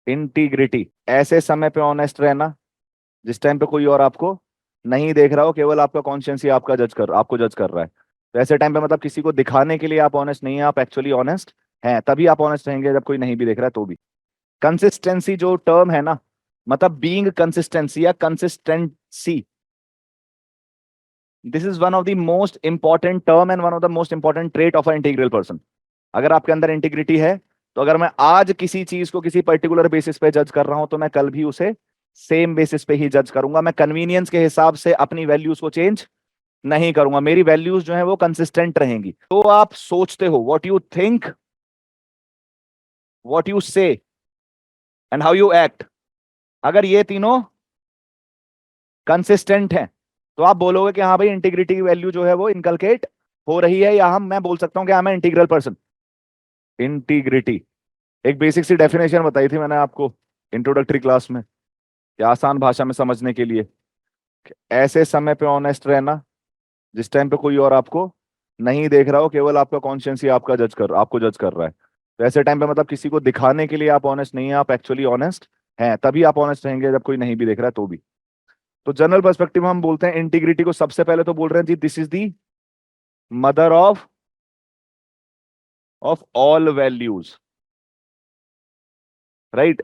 Integrity, ऐसे समय पे ऑनेस्ट रहना जिस टाइम पे कोई और आपको नहीं देख रहा हो, केवल आपका कॉन्शियस ही आपको जज कर रहा है। तो ऐसे टाइम पे मतलब किसी को दिखाने के लिए आप ऑनेस्ट नहीं है, आप एक्चुअली ऑनेस्ट हैं। तभी आप ऑनेस्ट रहेंगे जब कोई नहीं भी देख रहा है तो भी। कंसिस्टेंसी जो टर्म है ना, मतलब बीइंग कंसिस्टेंसी या consistency, this is one of the most important term and one of the most important trait of a integral person. अगर आपके अंदर इंटीग्रिटी है, तो अगर मैं आज किसी चीज को किसी पर्टिकुलर बेसिस पे जज कर रहा हूं, तो मैं कल भी उसे सेम बेसिस पे ही जज करूंगा। मैं कन्वीनियंस के हिसाब से अपनी वैल्यूज को चेंज नहीं करूंगा। मेरी वैल्यूज जो है वो कंसिस्टेंट रहेंगी। तो आप सोचते हो, what you think, what you से एंड हाउ यू एक्ट, अगर ये तीनों कंसिस्टेंट हैं, तो आप बोलोगे कि हाँ भाई इंटीग्रिटी की वैल्यू जो है वो इनकलकेट हो रही है, या मैं बोल सकता हूं कि मैं इंटीग्रल पर्सन। इंटीग्रिटी, एक बेसिक सी डेफिनेशन बताई थी मैंने आपको इंट्रोडक्टरी क्लास में, कि आसान भाषा में समझने के लिए, कि ऐसे समय पे ऑनेस्ट रहना जिस टाइम पे कोई और आपको नहीं देख रहा हो, केवल आपका कॉन्शियस ही आपको जज कर रहा है। तो ऐसे टाइम पे मतलब किसी को दिखाने के लिए आप ऑनेस्ट नहीं है, आप एक्चुअली ऑनेस्ट हैं। तभी आप ऑनेस्ट रहेंगे जब कोई नहीं भी देख रहा है तो भी। तो जनरल पर्सपेक्टिव में हम बोलते हैं इंटीग्रिटी को, सबसे पहले तो बोल रहे हैं जी this is the mother of all values, right.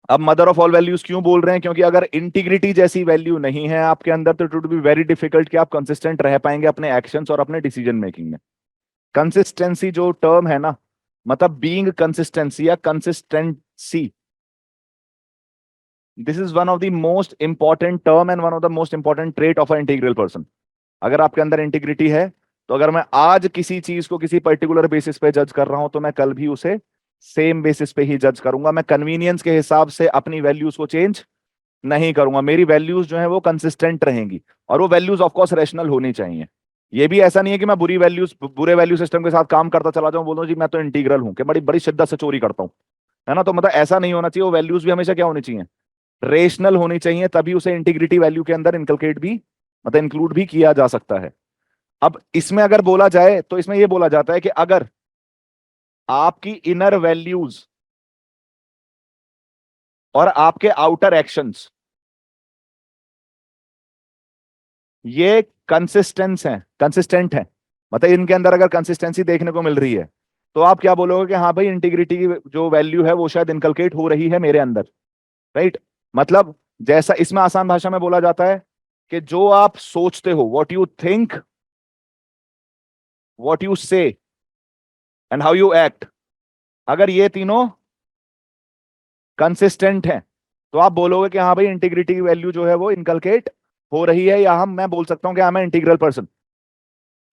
अब मदर ऑफ ऑल वैल्यूज क्यों बोल रहे हैं? क्योंकि अगर इंटीग्रिटी जैसी वैल्यू नहीं है आपके अंदर, तो it would be very difficult कि आप कंसिस्टेंट रह पाएंगे अपने एक्शंस और अपने डिसीजन मेकिंग में। कंसिस्टेंसी जो टर्म है ना, मतलब बीइंग कंसिस्टेंसी या consistency, this is one of the most important term and one of the most important trait of a integral person. अगर आपके अंदर इंटीग्रिटी है, तो अगर मैं आज किसी चीज को किसी पर्टिकुलर बेसिस पे जज कर रहा हूं, तो मैं कल भी उसे सेम बेसिस पे ही जज करूंगा। मैं कन्वीनियंस के हिसाब से अपनी वैल्यूज को चेंज नहीं करूंगा। मेरी वैल्यूज जो है वो कंसिस्टेंट रहेंगी, और वो वैल्यूज ऑफ कोर्स रैशनल होनी चाहिए। ये भी ऐसा नहीं है कि मैं बुरे वैल्यू सिस्टम के साथ काम करता चला जाऊं, बोलूं जी मैं तो इंटीग्रल हूं, कि बड़ी बड़ी शिद्दत से चोरी करता हूं, है ना। तो मतलब ऐसा नहीं होना चाहिए। वो वैल्यूज भी हमेशा क्या होनी चाहिए? रेशनल होनी चाहिए, तभी उसे इंटीग्रिटी वैल्यू के अंदर इनकलकेट भी, मतलब इंक्लूड भी किया जा सकता है। अब इसमें अगर बोला जाए, तो इसमें यह बोला जाता है कि अगर आपकी इनर वैल्यूज और आपके आउटर एक्शंस ये कंसिस्टेंट है, मतलब इनके अंदर अगर कंसिस्टेंसी देखने को मिल रही है, तो आप क्या बोलोगे कि हाँ भाई इंटीग्रिटी की जो वैल्यू है वो शायद इनकलकेट हो रही है मेरे अंदर, राइट। मतलब जैसा इसमें आसान भाषा में बोला जाता है कि जो आप सोचते हो, what you think, what you से एंड हाउ यू एक्ट, अगर ये तीनों कंसिस्टेंट हैं, तो आप बोलोगे कि हाँ भाई इंटीग्रिटी की वैल्यू जो है वो इनकलकेट हो रही है, या मैं बोल सकता हूं कि मैं इंटीग्रल पर्सन।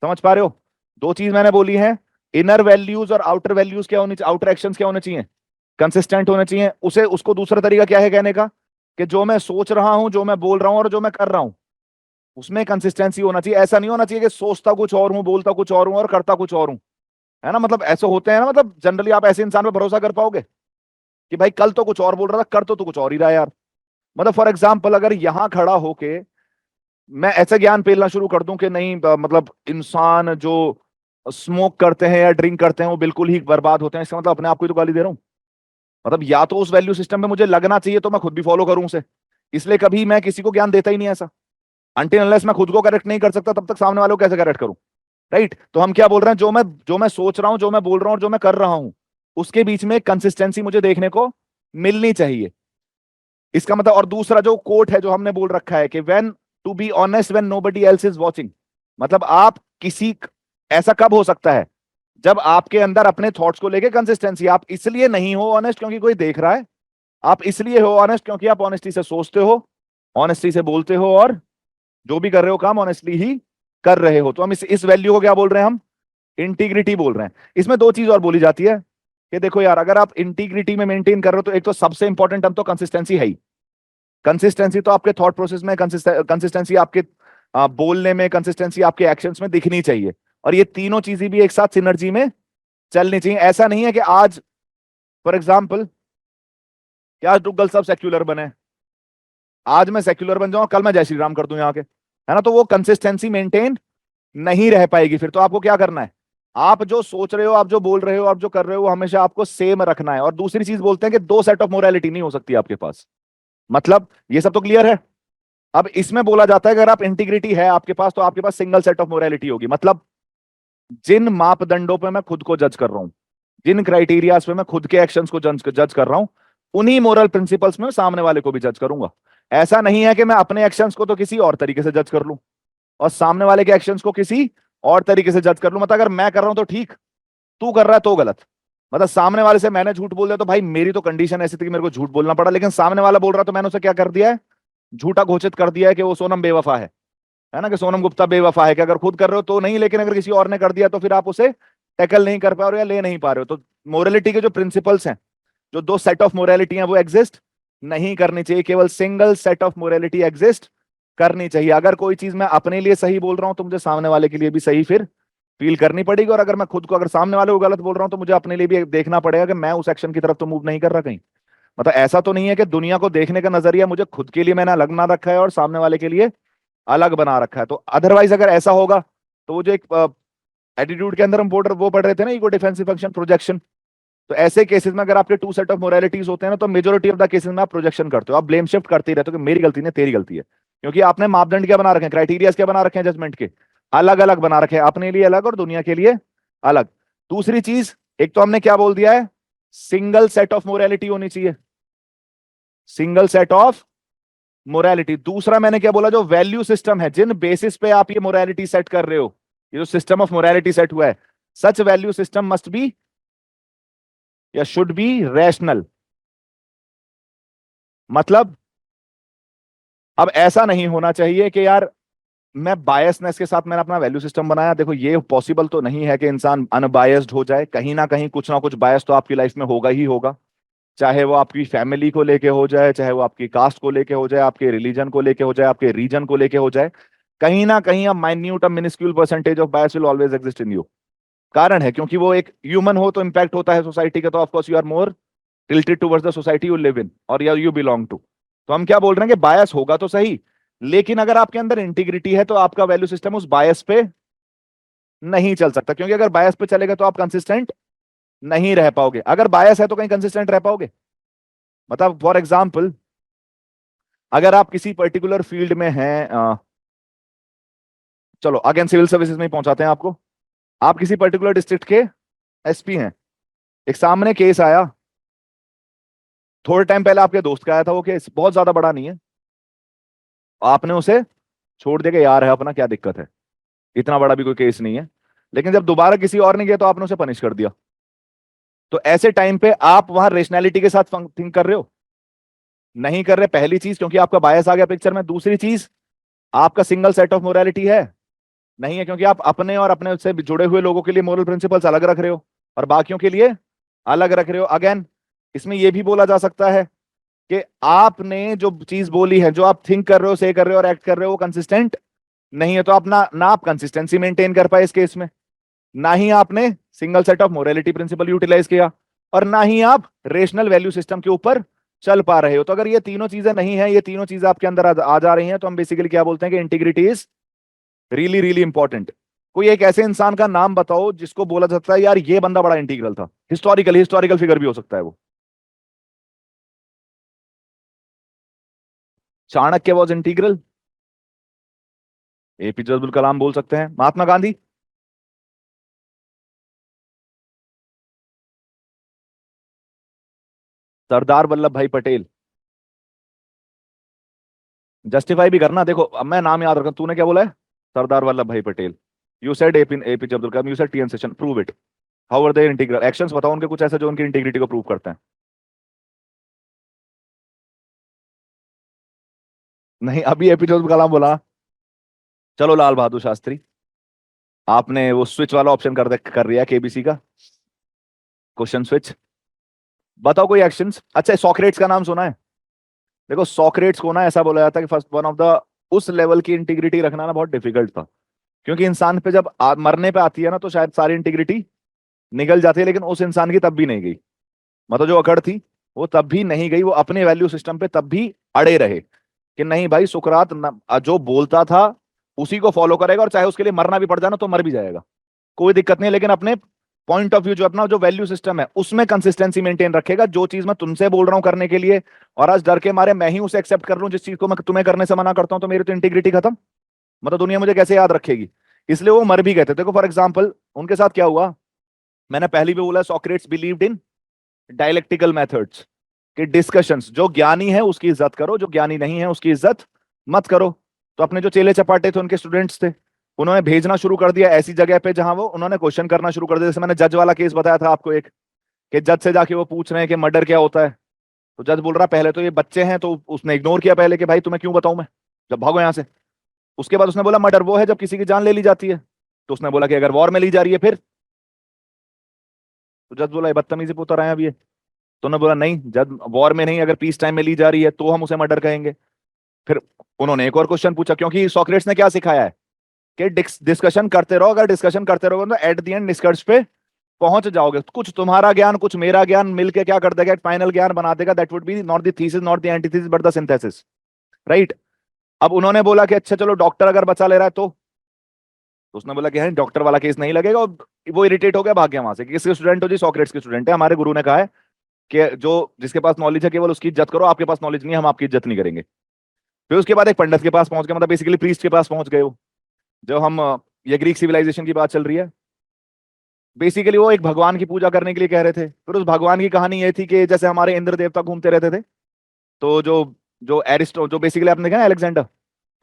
समझ पा रहे हो? दो चीज मैंने बोली है, इनर वैल्यूज और आउटर वैल्यूज क्या होनी चाहिए, आउटर एक्शंस क्या होने चाहिए? कंसिस्टेंट होने चाहिए। उसे उसको दूसरा तरीका क्या है कहने का, कि जो मैं सोच रहा हूं, जो मैं बोल रहा हूं और जो मैं कर रहा हूं, उसमें कंसिस्टेंसी होना चाहिए। ऐसा नहीं होना चाहिए कि सोचता कुछ और हूं, बोलता कुछ और हूं और करता कुछ और हूं, है ना। मतलब ऐसे होते हैं ना, मतलब जनरली आप ऐसे इंसान पर भरोसा कर पाओगे कि भाई कल तो कुछ और बोल रहा था, कर तो कुछ और ही रहा है यार। मतलब फॉर एग्जाम्पल, अगर यहां खड़ा होके मैं ऐसा ज्ञान पेलना शुरू कर दूं कि नहीं मतलब इंसान जो स्मोक करते हैं या ड्रिंक करते हैं वो बिल्कुल ही बर्बाद होते हैं, इसका मतलब अपने आप को ही तो गाली दे रहा हूं। मतलब या तो उस वैल्यू सिस्टम में मुझे लगना चाहिए तो मैं खुद भी फॉलो करूं उसे। इसलिए कभी मैं किसी को ज्ञान देता ही नहीं ऐसा। अनटिल अनलेस मैं खुद को करेक्ट नहीं कर सकता, तब तक सामने वालों को कैसे करेक्ट करूं, राइट। तो हम क्या बोल रहे हैं, जो मैं सोच रहा हूं, जो मैं बोल रहा हूं और जो मैं कर रहा हूं, उसके बीच में कंसिस्टेंसी मुझे देखने को मिलनी चाहिए। इसका मतलब, और दूसरा जो कोट है जो हमने बोल रखा है कि when to be honest when nobody else is watching, मतलब आप किसी, ऐसा कब हो सकता है? जब आपके अंदर अपने थॉट्स को लेके कंसिस्टेंसी, आप इसलिए नहीं हो ऑनेस्ट क्योंकि कोई देख रहा है, आप इसलिए हो ऑनेस्ट क्योंकि आप ऑनेस्टी से सोचते हो, ऑनेस्टी से बोलते हो, और जो भी कर रहे हो काम ऑनेस्टली ही कर रहे हो। तो हम इस वैल्यू को क्या बोल रहे हैं? हम इंटीग्रिटी बोल रहे हैं। इसमें दो चीज और बोली जाती है कि देखो यार, अगर आप इंटीग्रिटी में मेंटेन कर रहे हो, तो एक तो सबसे इंपॉर्टेंट हम तो कंसिस्टेंसी है ही। कंसिस्टेंसी तो आपके थॉट प्रोसेस में, कंसिस्टेंसी आपके बोलने में, कंसिस्टेंसी आपके एक्शंस में दिखनी चाहिए। और ये तीनों चीजें भी एक साथ सिनर्जी में चलनी चाहिए। ऐसा नहीं है कि आज फॉर एग्जाम्पल कि आज डुग्गल सब सेक्युलर बने, आज मैं सेक्युलर बन जाऊं, कल मैं जय श्री राम कर दूं यहाँ के, है ना। तो वो कंसिस्टेंसी मेंटेन नहीं रह पाएगी। फिर तो आपको क्या करना है? आप जो सोच रहे हो, आप जो बोल रहे हो, आप जो कर रहे हो, हमेशा आपको सेम रखना है। और दूसरी चीज बोलते हैं कि दो सेट ऑफ मोरालिटी नहीं हो सकती आपके पास। मतलब ये सब तो क्लियर है। अब इसमें बोला जाता है अगर आप इंटीग्रिटी है आपके पास तो आपके पास सिंगल सेट ऑफ मोरालिटी होगी। मतलब जिन मापदंडों पे मैं खुद को जज कर रहा हूं, जिन क्राइटेरियाज पे मैं खुद के एक्शंस को जज कर रहा हूं, उन्हीं मोरल प्रिंसिपल्स में सामने वाले को भी जज करूंगा। ऐसा नहीं है कि मैं अपने एक्शंस को तो किसी और तरीके से जज कर लूं और सामने वाले के एक्शंस को किसी और तरीके से जज कर लूं। मतलब अगर मैं कर रहा हूं तो ठीक, तू कर रहा है तो गलत। मतलब सामने वाले से मैंने झूठ बोल दिया तो भाई मेरी तो कंडीशन ऐसी थी कि मेरे को झूठ बोलना पड़ा, लेकिन सामने वाला बोल रहा तो मैंने उसे क्या कर दिया है, झूठा घोषित कर दिया है कि वो सोनम बेवफा है ना, कि सोनम गुप्ता बेवफा है। कि अगर खुद कर रहे हो तो नहीं, लेकिन अगर किसी और ने कर दिया तो फिर आप उसे टैकल नहीं कर पा रहे हो या ले नहीं पा रहे हो। तो मोरालिटी के जो प्रिंसिपल्स हैं, जो दो सेट ऑफ मोरालिटी हैं, वो एग्जिस्ट नहीं करनी चाहिए। केवल single set of morality exist करनी चाहिए। अगर कोई चीज मैं अपने लिए सही बोल रहा हूं तो मुझे सामने वाले के लिए भी सही फिर फील करनी पड़ेगी। और अगर मैं खुद को, अगर सामने वाले को गलत बोल रहा हूं तो मुझे अपने लिए भी देखना पड़ेगा कि मैं उस एक्शन की तरफ तो मूव नहीं कर रहा कहीं। मतलब ऐसा तो नहीं है कि दुनिया को देखने का नजरिया मुझे खुद के लिए मैंने अलग बना रखा है और सामने वाले के लिए अलग बना रखा है। तो अदरवाइज अगर ऐसा होगा तो वो जो एक एटीट्यूड के अंदर हम वो पढ़ रहे थे ना, इगो डिफेंसिव फंक्शन प्रोजेक्शन। तो ऐसे केसेस में अगर आपके टू सेट ऑफ मोरालिटीज होते हैं ना, तो मेजोरिटी ऑफ द केसेस में आप प्रोजेक्शन करते हो, आप ब्लेम शिफ्ट करते ही रहते हो कि मेरी गलती नहीं तेरी गलती है। क्योंकि आपने मापदंड क्या बना रखे हैं, क्राइटेरिया क्या बना रखे हैं, जजमेंट के अलग अलग बना रखे हैं, अपने लिए अलग और दुनिया के लिए अलग। दूसरी चीज, एक तो हमने क्या बोल दिया है, सिंगल सेट ऑफ मोरालिटी होनी चाहिए, सिंगल सेट ऑफ मोरालिटी। दूसरा मैंने क्या बोला, जो वैल्यू सिस्टम है, जिन बेसिस पे आप ये मोरालिटी सेट कर रहे हो, ये जो सिस्टम ऑफ मोरालिटी सेट हुआ है, सच वैल्यू सिस्टम मस्ट बी या शुड बी रैशनल। मतलब अब ऐसा नहीं होना चाहिए कि यार मैं बायसनेस के साथ मैंने अपना वैल्यू सिस्टम बनाया। देखो ये पॉसिबल तो नहीं है कि इंसान अनबायस्ड हो जाए, कहीं ना कहीं कुछ ना कुछ बायस तो आपकी लाइफ में होगा ही होगा। चाहे वो आपकी फैमिली को लेके हो जाए, चाहे वो आपकी कास्ट को लेके हो जाए, आपके रिलीजन को लेके हो जाए, आपके रीजन को लेके हो जाए, कहीं ना कहीं a minute a miniscule percentage of bias will always exist in you. कारण है क्योंकि वो एक ह्यूमन हो तो इम्पैक्ट होता है सोसाइटी का, तो of course you are more tilted towards the society you live in और यू बिलोंग टू। तो हम क्या बोल रहे हैं कि बायस होगा तो सही, लेकिन अगर आपके अंदर इंटीग्रिटी है तो आपका वैल्यू सिस्टम उस बायस पे नहीं चल सकता। क्योंकि अगर बायस पे चलेगा तो आप कंसिस्टेंट नहीं रह पाओगे। अगर बायस है तो कहीं कंसिस्टेंट रह पाओगे? मतलब फॉर एग्जाम्पल, अगर आप किसी पर्टिकुलर फील्ड में हैं, चलो अगेन सिविल सर्विसेज में ही पहुंचाते हैं आपको। आप किसी पर्टिकुलर डिस्ट्रिक्ट के एसपी हैं, एक सामने केस आया, थोड़े टाइम पहले आपके दोस्त का आया था, वो केस बहुत ज्यादा बड़ा नहीं है, आपने उसे छोड़ दिया कि यार है अपना, क्या दिक्कत है, इतना बड़ा भी कोई केस नहीं है। लेकिन जब दोबारा किसी और ने किया तो आपने उसे पनिश कर दिया। तो ऐसे टाइम पे आप वहां रेशनैलिटी के साथ थिंक कर रहे हो? नहीं कर रहे। पहली चीज क्योंकि आपका बायस आ गया पिक्चर में। दूसरी चीज, आपका सिंगल सेट ऑफ मोरालिटी है नहीं है, क्योंकि आप अपने और अपने से जुड़े हुए लोगों के लिए मोरल प्रिंसिपल्स अलग रख रहे हो और बाकियों के लिए अलग रख रहे हो। अगेन इसमें यह भी बोला जा सकता है कि आपने जो चीज बोली है, जो आप थिंक कर रहे हो, से कर रहे हो और एक्ट कर रहे हो, वो कंसिस्टेंट नहीं है। तो आप ना आप कंसिस्टेंसी मेंटेन कर पाए इस केस में, ना ही आपने single set of morality principle utilise किया, और ना ही आप रेशनल वैल्यू सिस्टम के ऊपर चल पा रहे हो। तो अगर ये तीनों चीजें नहीं है, ये तीनों चीजें आपके अंदर आ जा रही हैं, तो हम बेसिकली क्या बोलते हैं कि integrity is really really important. कोई एक ऐसे इंसान का नाम बताओ जिसको बोला जाता है यार ये बंदा बड़ा इंटीग्रल था, हिस्टोरिकल फिगर भी हो सकता है वो। Chanakya was integral, APJ Abdul Kalam बोल सकते हैं, महात्मा गांधी, सरदार वल्लभ भाई पटेल। जस्टिफाई भी करना, देखो अब मैं नाम याद रखा, तूने क्या बोला है, Sardar Vallabhbhai Patel. You said APJ Abdul Kalam, you said TN Seshan, prove it. How are they integral? Actions बताओ उनके कुछ ऐसे जो उनकी इंटीग्रिटी को प्रूव करते हैं। नहीं, अभी एपीजे अब्दुल कलाम बोला। चलो लाल बहादुर शास्त्री, आपने वो स्विच वाला ऑप्शन कर रिया केबीसी का क्वेश्चन स्विच। बताओ कोई एक्शंस। अच्छा, सोक्रेट्स का नाम सुना है? देखो सोक्रेट्स को ना ऐसा बोला जाता है कि फर्स्ट वन ऑफ द, उस लेवल की इंटीग्रिटी रखना ना बहुत डिफिकल्ट था। क्योंकि इंसान पे जब मरने पे आती है ना तो शायद सारी इंटीग्रिटी निकल जाती है, लेकिन उस इंसान की तब भी नहीं गई। मतलब जो अकड़ थी वो तब भी नहीं गई, वो अपने वैल्यू सिस्टम पे तब भी अड़े रहे कि नहीं भाई सुकरात जो बोलता था उसी को फॉलो करेगा, और चाहे उसके लिए मरना भी पड़ जाए ना तो मर भी जाएगा। कोई दिक्कत नहीं, लेकिन अपने पॉइंट ऑफ व्यू जो अपना जो वैल्यू सिस्टम है उसमें कंसिस्टेंसी मेंटेन रखेगा। जो चीज मैं तुमसे बोल रहा हूं करने के लिए और आज डर के मारे मैं ही उसे एक्सेप्ट कर लूं जिस चीज को मैं तुम्हें करने से मना करता हूं, तो मेरी तो इंटीग्रिटी खत्म। मतलब दुनिया मुझे कैसे याद रखेगी? इसलिए वो मर भी गए थे। देखो फॉर एग्जाम्पल उनके साथ क्या हुआ, मैंने पहले भी बोला, Socrates believed in dialectical methods कि डिस्कशंस, जो ज्ञानी है उसकी इज्जत करो, जो ज्ञानी नहीं है उसकी इज्जत मत करो। तो अपने जो चेले चपाटे थे उनके स्टूडेंट्स थे, उन्होंने भेजना शुरू कर दिया ऐसी जगह पे जहां वो उन्होंने क्वेश्चन करना शुरू कर दिया। जैसे मैंने जज वाला केस बताया था आपको एक, कि जज से जाके वो पूछ रहे हैं कि मर्डर क्या होता है। तो जज बोल रहा पहले तो ये बच्चे हैं, तो उसने इग्नोर किया पहले कि भाई तुम्हें क्यों बताऊं मैं, जब भागो यहां से। उसके बाद उसने बोला मर्डर वो है जब किसी की जान ले ली जाती है। तो उसने बोला कि अगर वॉर में ली जा रही है फिर। तो जज बोला ये बदतमीजी पे उतर आए अब ये। तो उन्होंने बोला नहीं जज, वॉर में नहीं, अगर पीस टाइम में ली जा रही है तो हम उसे मर्डर कहेंगे। फिर उन्होंने एक और क्वेश्चन पूछा, क्योंकि सॉक्रेट्स ने क्या सिखाया है कि डिस्कशन करते रहो, अगर डिस्कशन करते रहोगे तो एट द एंड निष्कर्ष पे पहुंच जाओगे। कुछ तुम्हारा ज्ञान कुछ मेरा ज्ञान मिलके क्या कर देगा, एक फाइनल ज्ञान बना देगा। That would be not the thesis not the antithesis but the synthesis, right. अब उन्होंने बोला कि अच्छा चलो डॉक्टर अगर बचा ले रहा है तो उसने बोला कि है डॉक्टर वाला केस नहीं लगेगा। और वो इरिटेट हो गया, भाग गया वहां से। किसके स्टूडेंट हो जी? सॉक्रेट्स के स्टूडेंट है। हमारे गुरु ने कहा है कि जो जिसके पास नॉलेज है केवल उसकी इज्जत करो, आपके पास नॉलेज नहीं है हम आपकी इज्जत नहीं करेंगे। फिर उसके बाद एक पंडित के पास पहुंच गए, मतलब बेसिकली प्रीस्ट के पास पहुंच गए वो। जो हम ये ग्रीक सिविलाइजेशन की बात चल रही है, बेसिकली वो एक भगवान की पूजा करने के लिए कह रहे थे। फिर उस भगवान की कहानी ये थी कि जैसे हमारे इंद्र देवता घूमते रहते थे, तो जो जो एरिस्टो, जो बेसिकली आपने देखा ना अलेक्जेंडर,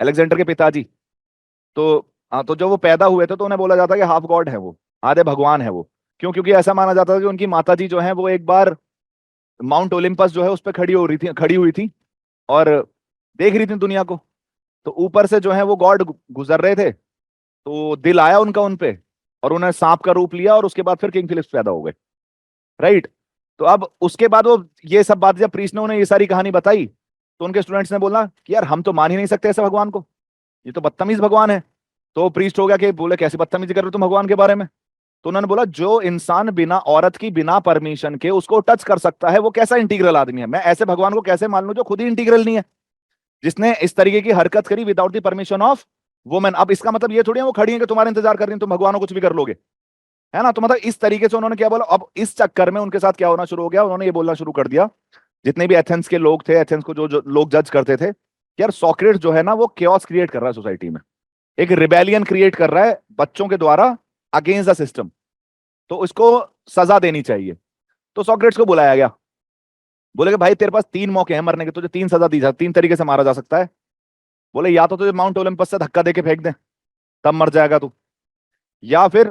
अलेक्जेंडर के पिताजी, तो हाँ, तो जो वो पैदा हुए थे तो उन्हें बोला जाता है कि हाफ गॉड है वो, आधे भगवान है वो। क्यों? क्योंकि ऐसा माना जाता था कि उनकी माता जी जो है वो एक बार माउंट ओलिम्पस जो है उस पर खड़ी हुई थी और देख रही थी दुनिया को। तो ऊपर से जो है वो गॉड गुजर रहे थे, तो दिल आया उनका उन पे और उन्होंने सांप का रूप लिया और उसके बाद फिर किंग फिलिप्स पैदा हो गए, राइट। तो अब उसके बाद वो ये सब बात जब प्रीस्ट ने उन्हें ये सारी कहानी बताई, तो उनके स्टूडेंट्स ने बोला कि यार हम तो मान ही नहीं सकते ऐसे भगवान को, ये तो बदतमीज भगवान है। तो प्रीस्ट हो गया कि बोले कैसे बदतमीजी कर रहे हो तुम भगवान के बारे में। तो उन्होंने बोला जो इंसान बिना औरत की बिना परमिशन के उसको टच कर सकता है वो कैसा इंटीग्रल आदमी है? मैं ऐसे भगवान को कैसे मान लूं जो खुद ही इंटीग्रल नहीं है, जिसने इस तरीके की हरकत करी without the permission of women. अब इसका मतलब ये थोड़ी है वो खड़ी है कि तुम्हारा इंतजार कर रही है तुम भगवान को कुछ भी कर लोगे, है ना। तो मतलब इस तरीके से उन्होंने क्या बोला। अब इस चक्कर में उनके साथ क्या होना शुरू हो गया, उन्होंने ये बोलना शुरू कर दिया, जितने भी एथेंस के लोग थे, एथेंस को जो लोग जज करते थे, कि यार सॉक्रेट्स जो है ना वो केओस क्रिएट कर रहा है सोसाइटी में, एक रिबेलियन क्रिएट कर रहा है बच्चों के द्वारा अगेंस्ट द सिस्टम, तो इसको सजा देनी चाहिए। तो सॉक्रेट्स को बुलाया गया, बोले कि भाई तेरे पास तीन मौके हैं मरने के, तुझे तीन सजा दी जा, तीन तरीके से मारा जा सकता है। बोले या तो तुझे माउंट ओलंपस से धक्का देके फेंक दें तब मर जाएगा तू, या फिर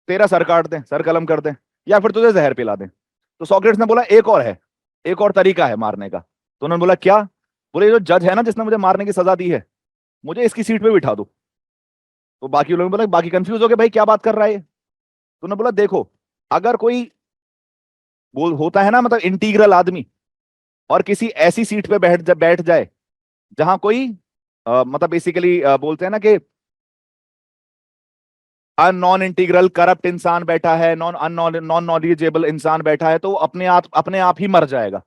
तेरा सर काट दें, सर कलम कर दें, या फिर तुझे जहर पिला दें। तो सॉक्रेट्स ने बोला एक और है, एक और तरीका है मारने का। तो उन्होंने बोला क्या? बोले जो जज है ना जिसने मुझे मारने की सजा दी है, मुझे इसकी सीट पे बिठा दो। तो बाकी लोग बोला, बाकी कंफ्यूज हो गए भाई क्या बात कर रहा है ये। तो उन्होंने बोला देखो, अगर कोई बोल होता है ना मतलब इंटीग्रल आदमी, और किसी ऐसी सीट पे बैठ जाए जहां कोई मतलब बेसिकली बोलते हैं ना कि नॉन इंटीग्रल करप्ट इंसान बैठा है, नॉन नॉलेजेबल इंसान बैठा है, तो वो अपने आप ही मर जाएगा।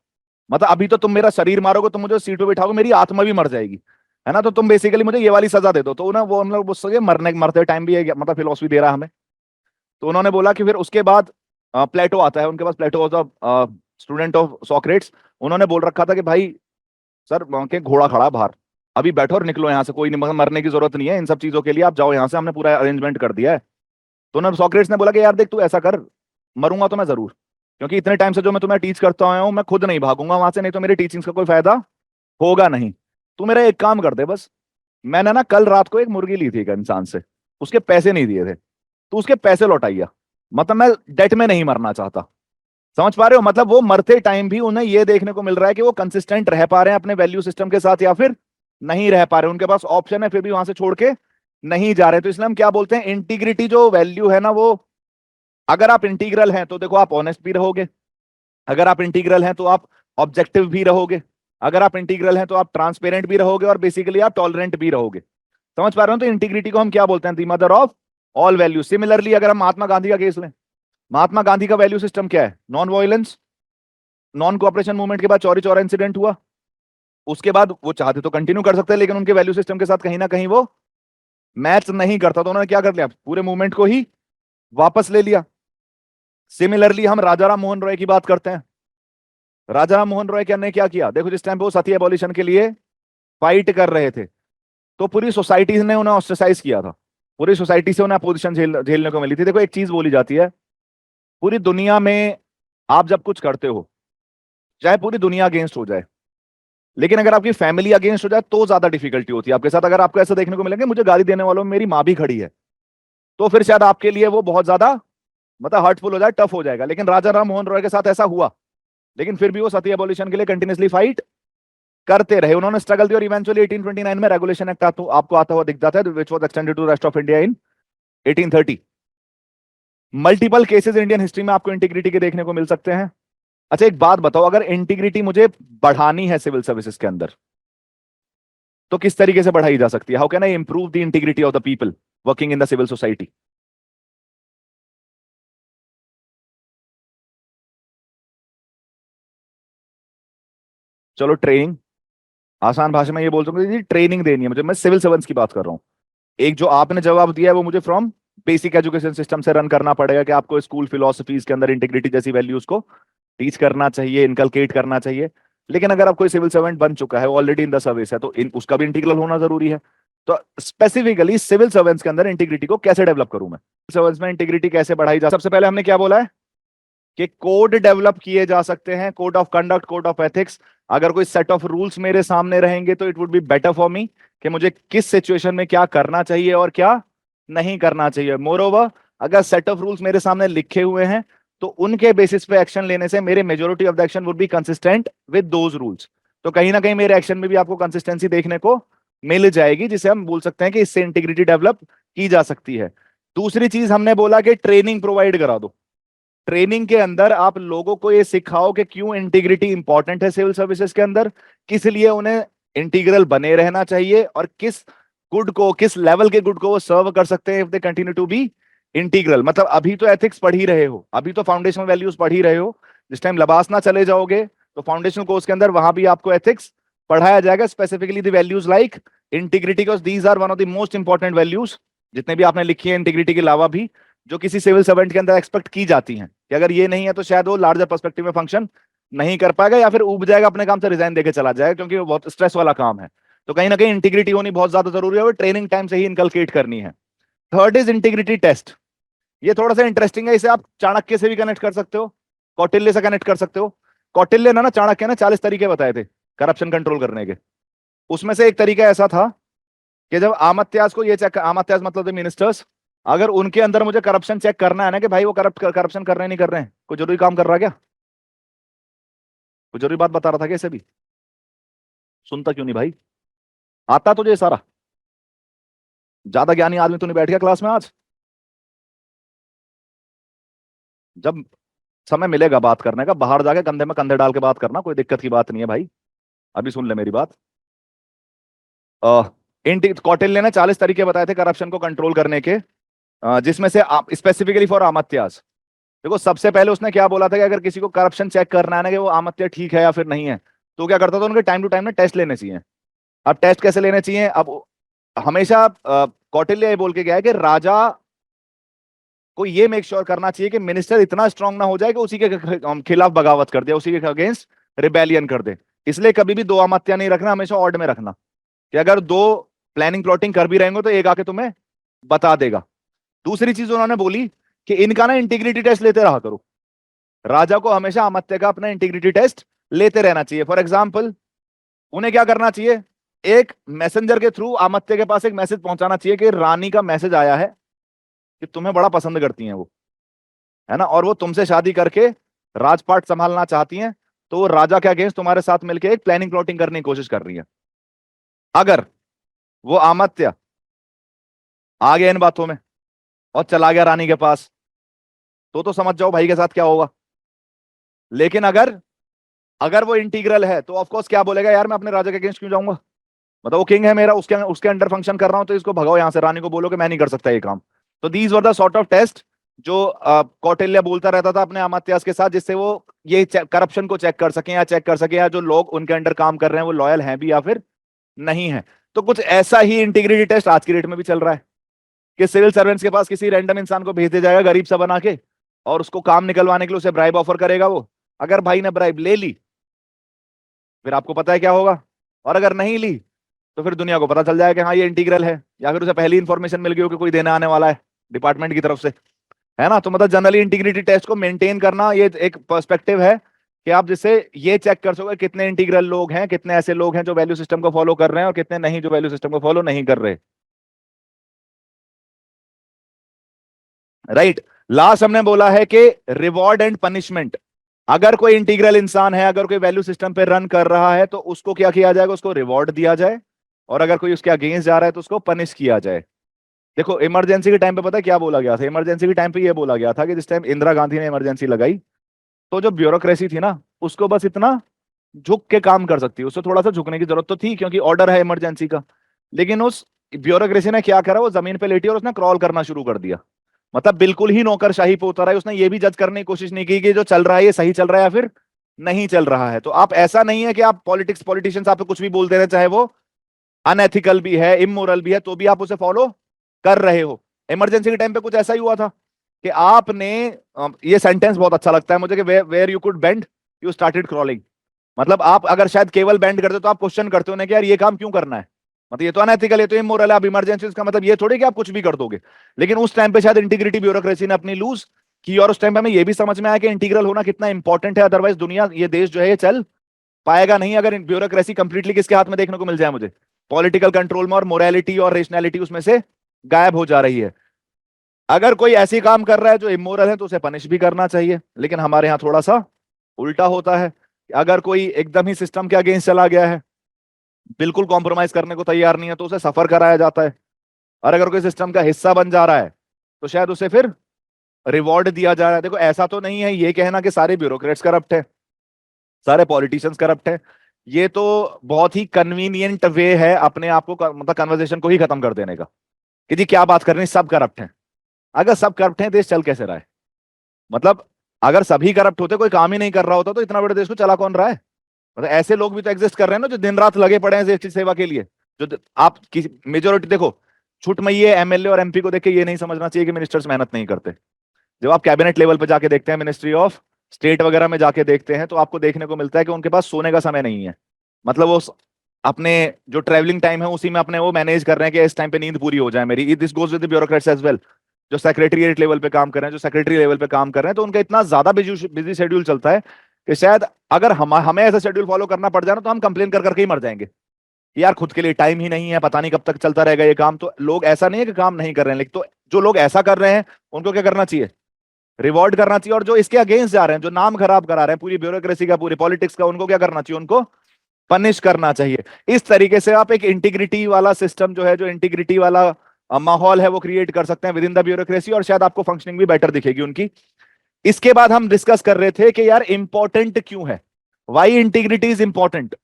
मतलब अभी तो तुम मेरा शरीर मारोगे, तुम मुझे सीट पे बिठाओगे, मेरी आत्मा भी मर जाएगी, है ना। तो तुम बेसिकली मुझे ये वाली सजा दे दो। तो ना वो हम लोग उससे मरते टाइम भी मतलब फिलोसफी दे रहा हमें। तो उन्होंने बोला कि फिर उसके बाद प्लेटो आता है उनके पास, Plato was a student of Socrates. उन्होंने बोल रखा था कि भाई सर वहां के घोड़ा खड़ा है बाहर, अभी बैठो और निकलो यहाँ से, कोई नहीं, मरने की जरूरत नहीं है इन सब चीजों के लिए, आप जाओ यहाँ से, हमने पूरा अरेंजमेंट कर दिया है। तो उन्होंने सॉक्रेट्स ने बोला कि यार देख तू ऐसा कर, मरूंगा तो मैं जरूर, क्योंकि इतने टाइम से जो मैं तुम्हें टीच करता आया हूं मैं खुद नहीं भागूंगा वहां से, नहीं तो मेरी टीचिंग्स का कोई फायदा होगा नहीं। तू मेरा एक काम कर दे बस, मैंने ना कल रात को एक मुर्गी ली थी एक इंसान से, उसके पैसे नहीं दिए थे, तो उसके पैसे लौटाइया। मतलब मैं डेट में नहीं मरना चाहता, समझ पा रहे हो। मतलब वो मरते टाइम भी उन्हें ये देखने को मिल रहा है कि वो कंसिस्टेंट रह पा रहे हैं अपने वैल्यू सिस्टम के साथ या फिर नहीं रह पा रहे, उनके पास ऑप्शन है फिर भी वहां से छोड़ के नहीं जा रहे। तो इसलिए हम क्या बोलते हैं, इंटीग्रिटी जो वैल्यू है ना वो, अगर आप इंटीग्रल हैं तो देखो आप ऑनेस्ट भी रहोगे, अगर आप इंटीग्रल हैं तो आप ऑब्जेक्टिव भी रहोगे, अगर आप इंटीग्रल हैं तो आप ट्रांसपेरेंट भी रहोगे और बेसिकली आप टॉलरेंट भी रहोगे। समझ पा रहे हो? तो इंटीग्रिटी को हम क्या बोलते हैं, दी mother of all value. Similarly अगर हम महात्मा गांधी का केस लें, महात्मा गांधी का वैल्यू सिस्टम क्या है? Non violence, non cooperation movement के बाद चौरी चौरा इंसिडेंट हुआ, उसके बाद वो चाहते तो कंटिन्यू कर सकते हैं लेकिन उनके वैल्यू सिस्टम के साथ कहीं ना कहीं वो मैच नहीं करता, तो उन्होंने क्या कर लिया, पूरे मूवमेंट को ही वापस ले लिया। सिमिलरली हम राजा राम मोहन रॉय की बात करते हैं। राजा राम मोहन रॉय ने क्या किया, देखो जिस टाइम पे वो सती एबॉलिशन के लिए फाइट कर रहे थे तो पूरी सोसाइटी ने उन्हें ऑस्ट्रेसाइज किया था, पूरी सोसाइटी से उन्हें अपोजिशन झेलने को मिली थी। देखो एक चीज बोली जाती है, पूरी दुनिया में आप जब कुछ करते हो, चाहे पूरी दुनिया अगेंस्ट हो जाए, लेकिन अगर आपकी फैमिली अगेंस्ट हो जाए तो ज्यादा डिफिकल्टी होती है आपके साथ। अगर आपको ऐसा देखने को मिलेंगे मुझे गाली देने वालों में मेरी माँ भी खड़ी है, तो फिर शायद आपके लिए वो बहुत ज्यादा मतलब हर्टफुल हो जाए, टफ हो जाएगा। लेकिन राजा राम मोहन रॉय के साथ ऐसा हुआ, लेकिन फिर भी वो सती एबॉलिशन के लिए कंटिन्यूसली फाइट करते रहे, उन्होंने स्ट्रगल दी और इवेंचुअली 1829 में रेगुलेशन एक्ट आपको आता हुआ दिख जाता है, which was extended to rest of India in 1830। Multiple cases Indian history में आपको इंटीग्रिटी के देखने को मिल सकते हैं। अच्छा एक बात बताओ, अगर इंटीग्रिटी मुझे बढ़ानी है सिविल सर्विसेज के अंदर तो किस तरीके से बढ़ाई जा सकती है? How can I improve the integrity of the people working in the civil society? चलो ट्रेनिंग, आसान भाषा में ये बोल सकते हैं, ट्रेनिंग देनी है मुझे। मैं सिविल सर्वेंट्स की बात कर रहा हूं। एक जो आपने जवाब दिया है वो मुझे फ्रॉम बेसिक एजुकेशन सिस्टम से रन करना पड़ेगा कि आपको स्कूल फिलोसफीज के अंदर इंटीग्रिटी जैसी वैल्यूज को टीच करना चाहिए, इनकलकेट करना चाहिए। लेकिन अगर आप कोई सिविल सर्वेंट बन चुका है, ऑलरेडी इन द सर्विस है, तो उसका भी इंटीग्रल होना जरूरी है। तो स्पेसिफिकली सिविल सर्वेंट्स के अंदर इंटीग्रिटी को कैसे डेवलप करूं मैं, सर्वेंट्स में इंटीग्रिटी कैसे बढ़ाई जा? सबसे पहले हमने क्या बोला है कि कोड डेवलप किए जा सकते हैं, code of conduct, code of ethics. अगर कोई सेट ऑफ रूल्स मेरे सामने रहेंगे तो it would be better for me कि मुझे किस सिचुएशन में क्या करना चाहिए और क्या नहीं करना चाहिए। मोरओवर अगर सेट ऑफ रूल्स मेरे सामने लिखे हुए हैं तो उनके बेसिस पे एक्शन लेने से मेरे majority of the action would be consistent with those rules. तो कहीं ना कहीं मेरे एक्शन में भी आपको कंसिस्टेंसी देखने को मिल जाएगी, जिसे हम बोल सकते हैं कि इससे इंटीग्रिटी डेवलप की जा सकती है। दूसरी चीज हमने बोला कि ट्रेनिंग प्रोवाइड करा दो। ट्रेनिंग के अंदर आप लोगों को ये सिखाओ कि क्यों इंटीग्रिटी इंपॉर्टेंट है सिविल सर्विसेज के अंदर, किस लिए उन्हें इंटीग्रल बने रहना चाहिए और किस गुड को, किस लेवल के गुड को वो सर्व कर सकते हैं if they continue to be integral. मतलब अभी तो एथिक्स पढ़ ही रहे हो, अभी तो फाउंडेशनल वैल्यूज पढ़ ही रहे हो, जिस टाइम लबासना चले जाओगे तो फाउंडेशनल कोर्स के अंदर वहां भी आपको एथिक्स पढ़ाया जाएगा, specifically the values like integrity, because these are one of the most important values जितने भी आपने लिखी है इंटीग्रिटी के अलावा भी, जो किसी सिविल सर्वेंट के अंदर एक्सपेक्ट की जाती हैं कि अगर ये नहीं है तो शायद वो लार्जर पर्सपेक्टिव में फंक्शन नहीं कर पाएगा या फिर उब जाएगा, अपने काम से रिजाइन देके चला जाएगा, क्योंकि वो बहुत स्ट्रेस वाला काम है। तो कहीं ना कहीं इंटीग्रिटी होनी बहुत ज्यादा जरूरी है और ट्रेनिंग टाइम से ही इनकलकेट करनी है। Third is integrity test. ये थोड़ा सा इंटरेस्टिंग है, इसे आप चाणक्य से भी कनेक्ट कर सकते हो, कौटिल्य से कनेक्ट कर सकते हो। कौटिल्य ने ना चाणक्य ने 40 तरीके बताए थे करप्शन कंट्रोल करने के। उसमें से एक तरीका ऐसा था कि जब आमत्याज को ये चेक, आमत्याज मतलब मिनिस्टर्स, अगर उनके अंदर मुझे करप्शन चेक करना है ना कि भाई वो करप्शन कर रहे हैं नहीं कर रहे हैं, कोई जरूरी काम कर रहा है क्या, कोई जरूरी बात बता रहा था कैसे भी, सुनता क्यों नहीं भाई? आता तुझे सारा? ज्यादा ज्ञानी आदमी तो नहीं बैठ गया क्लास में आज? जब समय मिलेगा बात करने का, बाहर जाके कंधे में कंधे डाल के बात करना, कोई दिक्कत की बात नहीं है भाई। अभी सुन ले मेरी बात। कौटिल्य ने 40 तरीके बताए थे करप्शन को कंट्रोल करने के, जिसमें से स्पेसिफिकली फॉर आमत्याज। देखो सबसे पहले उसने क्या बोला था कि अगर किसी को करप्शन चेक करना है ना कि वो आमत्या ठीक है या फिर नहीं है, तो क्या करता था, उनके टाइम टू टाइम ना टेस्ट लेने चाहिए। अब टेस्ट कैसे लेने चाहिए? अब हमेशा कौटिल्य ये बोल के गया है कि राजा को ये मेक श्योर करना चाहिए कि मिनिस्टर इतना स्ट्रांग ना हो जाए कि उसी के खिलाफ बगावत कर दे, उसी के अगेंस्ट रिबेलियन कर दे। इसलिए कभी भी दो आमत्या नहीं रखना, हमेशा ऑड में रखना कि अगर दो प्लानिंग प्लॉटिंग कर भी रहेंगे तो एक आके तुम्हें बता देगा। दूसरी चीज उन्होंने बोली कि इनका ना इंटीग्रिटी टेस्ट लेते रहा करो। राजा को हमेशा अमात्य का अपना इंटीग्रिटी टेस्ट लेते रहना चाहिए। फॉर एग्जाम्पल उन्हें क्या करना चाहिए, एक मैसेंजर के थ्रू अमात्य के पास एक मैसेज पहुंचाना चाहिए कि रानी का मैसेज आया है कि तुम्हें बड़ा पसंद करती हैं वो, है ना, और वो तुमसे शादी करके राजपाट संभालना चाहती हैं, तो वो राजा के अगेंस्ट तुम्हारे साथ मिलकर एक प्लानिंग प्लॉटिंग करने की कोशिश कर रही है। अगर वो अमात्य आ गया इन बातों में और चला गया रानी के पास, तो समझ जाओ भाई के साथ क्या होगा। लेकिन अगर अगर वो इंटीग्रल है तो ऑफकोर्स क्या बोलेगा, यार मैं अपने राजा के अगेंस्ट क्यों जाऊंगा, मतलब वो किंग है मेरा, उसके उसके अंडर फंक्शन कर रहा हूं, तो इसको भगाओ यहां से, रानी को बोलो कि मैं नहीं कर सकता ये काम। तो these were the sort of test जो कौटिल्य बोलता रहता था अपने अमात्यास के साथ, जिससे वो ये करप्शन को चेक कर सके या चेक कर सके या जो लोग उनके अंडर काम कर रहे हैं वो लॉयल हैं भी या फिर नहीं है। तो कुछ ऐसा ही इंटीग्रिटी टेस्ट आज की डेट में भी चल रहा है। कि सिविल सर्वेंट्स के पास किसी रैंडम इंसान को भेज दिया जाएगा गरीब सा बना के, और उसको काम निकलवाने के लिए उसे ब्राइब ऑफर करेगा वो। अगर भाई ने ब्राइब ले ली फिर आपको पता है क्या होगा, और अगर नहीं ली तो फिर दुनिया को पता चल जाएगा कि हाँ ये इंटीग्रल है, या फिर उसे पहली इंफॉर्मेशन मिल गई हो कि कोई देने आने वाला है डिपार्टमेंट की तरफ से, है ना। तो मतलब जनरली इंटीग्रिटी टेस्ट को मेंटेन करना ये एक पर्सपेक्टिव है कि आप जिससे ये चेक कर सकोगे कितने इंटीग्रल लोग हैं, कितने ऐसे लोग हैं जो वैल्यू सिस्टम को फॉलो कर रहे हैं और कितने नहीं जो वैल्यू सिस्टम को फॉलो नहीं कर रहे। राइट। लास्ट हमने बोला है कि रिवॉर्ड एंड पनिशमेंट। अगर कोई इंटीग्रल इंसान है, अगर कोई वैल्यू सिस्टम पे रन कर रहा है तो उसको क्या किया जाएगा, उसको रिवॉर्ड दिया जाए, और अगर कोई उसके अगेंस्ट जा रहा है तो उसको पनिश किया जाए। देखो इमरजेंसी के टाइम पे पता है क्या बोला गया था, इमरजेंसी के टाइम पे ये बोला गया था कि जिस टाइम इंदिरा गांधी ने इमरजेंसी लगाई तो जो ब्यूरोक्रेसी थी ना उसको बस इतना झुक के काम कर सकती है, उससे थोड़ा सा झुकने की जरूरत तो थी क्योंकि ऑर्डर है इमरजेंसी का। लेकिन उस ब्यूरोक्रेसी ने क्या करा, वो जमीन पे लेटी और उसने क्रॉल करना शुरू कर दिया। मतलब बिल्कुल ही नौकरशाही पे उतरा है, उसने ये भी जज करने की कोशिश नहीं की कि जो चल रहा है ये सही चल रहा है या फिर नहीं चल रहा है। तो आप ऐसा नहीं है कि आप पॉलिटिशियंस आपको कुछ भी बोल दे रहे हैं, चाहे वो अनएथिकल भी है इमोरल भी है तो भी आप उसे फॉलो कर रहे हो। इमरजेंसी के टाइम पे कुछ ऐसा ही हुआ था कि आपने ये सेंटेंस बहुत अच्छा लगता है मुझे कि where you could bend you started crawling. मतलब आप अगर शायद केवल बेंड करते तो आप क्वेश्चन करते हो ना कि यार ये काम क्यों करना है, मतलब ये तो अनएथिकल, ये तो इमोरल है। आप इमरजेंसी का मतलब ये थोड़ी कि आप कुछ भी कर दोगे। लेकिन उस टाइम पे शायद इंटीग्रिटी ब्यूरोक्रेसी ने अपनी लूज की, और उस टाइम पे हमें ये भी समझ में आया कि इंटीग्रल होना कितना इंपॉर्टेंट है, अदरवाइज दुनिया ये देश जो है ये चल पाएगा नहीं अगर ब्यूरोक्रेसी कंप्लीटली किसके हाथ में देखने को मिल जाए मुझे, पॉलिटिकल कंट्रोल में, और मोरालिटी और रेशनैलिटी उसमें से गायब हो जा रही है। अगर कोई ऐसी काम कर रहा है जो इमोरल है तो उसे पनिश भी करना चाहिए, लेकिन हमारे यहाँ थोड़ा सा उल्टा होता है। अगर कोई एकदम ही सिस्टम के अगेंस्ट चला गया है, बिल्कुल कॉम्प्रोमाइज करने को तैयार नहीं है, तो उसे सफर कराया जाता है। और अगर कोई सिस्टम का हिस्सा बन जा रहा है तो शायद उसे फिर रिवॉर्ड दिया जा रहा है। देखो ऐसा तो नहीं है ये कहना कि सारे ब्यूरोक्रेट्स करप्ट है, सारे पॉलिटिशियंस करप्ट है। ये तो बहुत ही कन्वीनियंट वे है अपने आप को मतलब कन्वर्सेशन को ही खत्म कर देने का कि जी क्या बात कर रहे हैं, सब करप्ट हैं। अगर सब करप्ट हैं देश चल कैसे रहा है? मतलब अगर सभी करप्ट होते, कोई काम ही नहीं कर रहा होता, तो इतना बड़े देश को चला कौन रहा है? मतलब ऐसे लोग भी तो एग्जिस्ट कर रहे हैं ना जो दिन रात लगे पड़े हैं देश की सेवा के लिए। जो आप की मेजोरिटी देखो, छुट मई एमएलए और एमपी को देख के ये नहीं समझना चाहिए कि मिनिस्टर्स मेहनत नहीं करते। जब आप कैबिनेट लेवल पे जाके देखते हैं, मिनिस्ट्री ऑफ स्टेट वगैरह में जाके देखते हैं, तो आपको देखने को मिलता है कि उनके पास सोने का समय नहीं है। मतलब वो अपने जो ट्रैवलिंग टाइम है उसी में अपने वो मैनेज कर रहे हैं कि इस टाइम पे नींद पूरी हो जाए मेरी। This goes with the bureaucrats as well. जो सेक्रेटरीट लेवल पे काम कर रहे हैं, जो सेक्रेटरी लेवल पे काम कर रहे हैं, तो उनका इतना ज्यादा बिजी शेड्यूल चलता है कि शायद अगर हमें ऐसा शेड्यूल फॉलो करना पड़ जाए ना तो हम कंप्लेन कर करके ही मर जाएंगे कि यार खुद के लिए टाइम ही नहीं है, पता नहीं कब तक चलता रहेगा ये काम। तो लोग ऐसा नहीं है कि काम नहीं कर रहे हैं, लेकिन तो जो लोग ऐसा कर रहे हैं उनको क्या करना चाहिए, रिवॉर्ड करना चाहिए। और जो इसके अगेंस्ट जा रहे हैं, जो नाम खराब करा रहे हैं पूरी ब्यूरोक्रेसी का, पूरी पॉलिटिक्स का, उनको क्या करना चाहिए, उनको पनिश करना चाहिए। इस तरीके से आप एक इंटीग्रिटी वाला सिस्टम जो है, जो इंटीग्रिटी वाला माहौल है वो क्रिएट कर सकते हैं विद इन द ब्यूरोक्रेसी, और शायद आपको फंक्शनिंग भी बेटर दिखेगी उनकी। इसके बाद हम डिस्कस कर रहे थे कि यार इंपॉर्टेंट क्यों है, वाई इंटीग्रिटी इज इंपॉर्टेंट।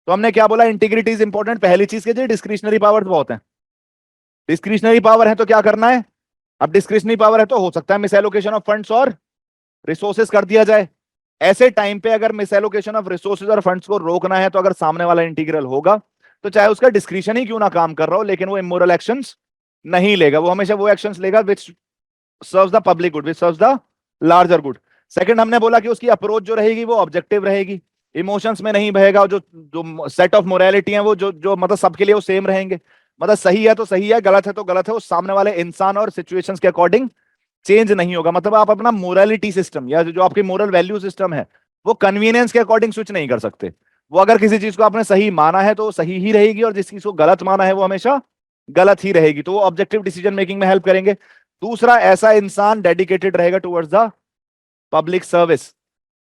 तो हमने क्या बोला, इंटीग्रिटी इज इंपॉर्टेंट पहली चीज के डिस्क्रिशनरी पावर बहुत है। डिस्क्रिशनरी पावर है तो क्या करना है, अब डिस्क्रिशनरी पावर है तो हो सकता है मिस एलोकेशन ऑफ फंड्स और रिसोर्सेज कर दिया जाए। ऐसे टाइम पे अगर मिस एलोकेशन ऑफ रिसोर्सेज और फंड्स को रोकना है तो अगर सामने वाला इंटीग्रल होगा तो चाहे उसका डिस्क्रिशन ही क्यों ना काम कर रहा हो, लेकिन वो इमोरल एक्शंस नहीं लेगा, वो हमेशा वो एक्शंस लेगा विच serves the public good, which serves the larger good. Second हमने बोला कि उसकी अप्रोच जो रहेगी वो ऑब्जेक्टिव रहेगी, इमोशंस में नहीं बहेगा। जो जो सेट ऑफ मोरालिटी है वो जो जो मतलब सबके लिए वो सेम रहेंगे। मतलब सही है तो सही है, गलत है तो गलत है, उस सामने वाले इंसान और सिचुएशंस के अकॉर्डिंग चेंज नहीं होगा। मतलब आप अपना मोरालिटी सिस्टम या जो आपकी मोरल वैल्यू सिस्टम है वो कन्वीनियंस के अकॉर्डिंग स्विच नहीं कर सकते। वो अगर किसी चीज को आपने सही माना है तो सही ही रहेगी, और जिस चीज को गलत माना है वो हमेशा गलत ही रहेगी। तो वो ऑब्जेक्टिव डिसीजन मेकिंग में हेल्प करेंगे। दूसरा, ऐसा इंसान डेडिकेटेड रहेगा टुवर्ड्स द पब्लिक सर्विस।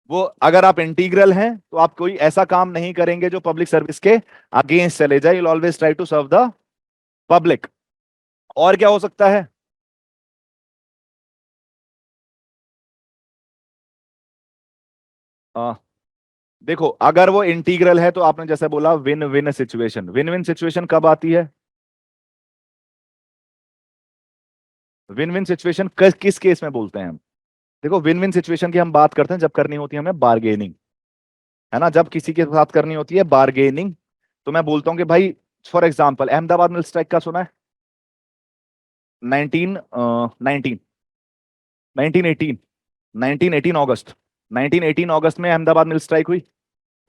वो अगर आप इंटीग्रल हैं तो आप कोई ऐसा काम नहीं करेंगे जो पब्लिक सर्विस के अगेंस्ट चले जाए। You always try to serve the public. और क्या हो सकता है, आ, देखो अगर वो इंटीग्रल है तो आपने जैसे बोला win win situation. Win win situation कब आती है, विन विन सिचुएशन किस केस में बोलते हैं हम? देखो विन विन सिचुएशन की हम बात करते हैं जब करनी होती है हमें बार्गेनिंग, है ना, जब किसी के साथ करनी होती है बार्गेनिंग। तो मैं बोलता हूं कि भाई for example Ahmedabad mill strike का सुना है? 1919 1918 1918 अगस्त 1918 अगस्त में अहमदाबाद मिल स्ट्राइक हुई।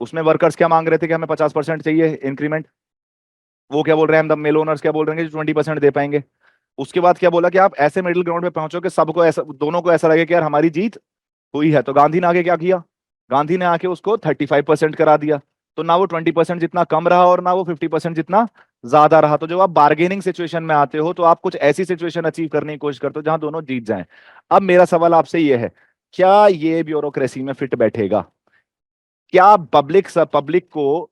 उसमें वर्कर्स क्या मांग रहे थे कि हमें 50% चाहिए इंक्रीमेंट। वो क्या बोल रहे हैं, हम मिल ओनर्स क्या बोल रहे हैं कि 20% दे पाएंगे। उसके बाद क्या बोला कि आप ऐसे मिडिल ग्राउंड पे पहुंचो कि सबको ऐसा, दोनों को ऐसा लगे कि यार हमारी जीत हुई है। तो गांधी ने आगे क्या किया, गांधी ने आके उसको 35% करा दिया। तो ना वो 20% जितना कम रहा और ना वो 50% जितना ज्यादा रहा। तो जब आप बार्गेनिंग सिचुएशन में आते हो तो आप कुछ ऐसी सिचुएशन अचीव करने की कोशिश करते हो जहां दोनों जीत जाएं। अब मेरा सवाल आपसे ये है, क्या ये ब्यूरोक्रेसी में फिट बैठेगा? क्या पब्लिक को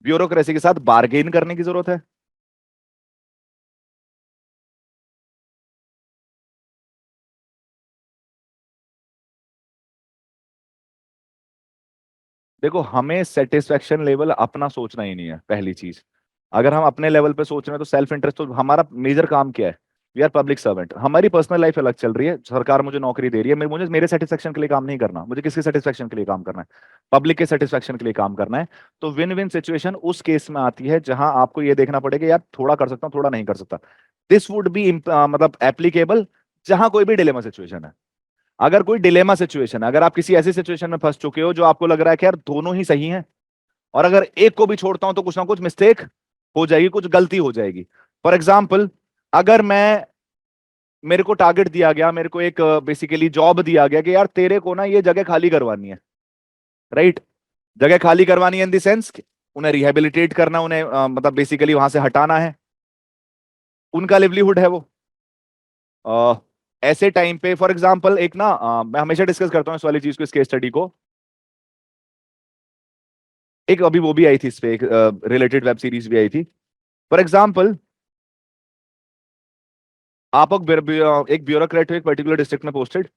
ब्यूरोक्रेसी के साथ बार्गेन करने की जरूरत है? देखो, हमें सेटिस्फेक्शन लेवल अपना सोचना ही नहीं है पहली चीज। अगर हम अपने लेवल पे सोच रहे हैं तो सेल्फ इंटरेस्ट, तो हमारा मेजर काम क्या है? We are public servant. हमारी पर्सनल लाइफ अलग चल रही है, सरकार मुझे नौकरी दे रही है, मुझे मेरे सेटिस्फेक्शन के लिए काम नहीं करना। मुझे किसके सेटिस्फेक्शन के लिए काम करना है? पब्लिक के सेटिस्फेक्शन के लिए काम करना है। तो विन विन सिचुएशन उस केस में आती है जहां आपको ये देखना पड़ेगा यार थोड़ा कर सकता हूँ, थोड़ा नहीं कर सकता। दिस वुड बी मतलब एप्लीकेबल जहां कोई भी डिलेमा सिचुएशन है। अगर कोई डिलेमा सिचुएशन, अगर आप किसी ऐसी सिचुएशन में फंस चुके हो जो आपको लग रहा है कि यार दोनों ही सही हैं, और अगर एक को भी छोड़ता हूं तो कुछ ना कुछ मिस्टेक हो जाएगी, कुछ गलती हो जाएगी। फॉर एग्जाम्पल, अगर मैं, मेरे को टारगेट दिया गया, मेरे को एक बेसिकली जॉब दिया गया कि यार तेरे को ना ये जगह खाली करवानी है, राइट? जगह खाली करवानी है इन द सेंस उन्हें रिहेबिलिटेट करना, उन्हें मतलब बेसिकली वहां से हटाना है, उनका लिवलीहुड है वो। अ, ऐसे टाइम पे फॉर एग्जाम्पल एक ना मैं हमेशा डिस्कस करता हूँ इस वाली चीज को, इस केस स्टडी को। एक अभी वो भी आई थी इस पे, एक रिलेटेड वेब सीरीज भी आई थी। फॉर एग्जाम्पल, आप एक ब्यूरोक्रेट हो एक पर्टिकुलर डिस्ट्रिक्ट में पोस्टेड,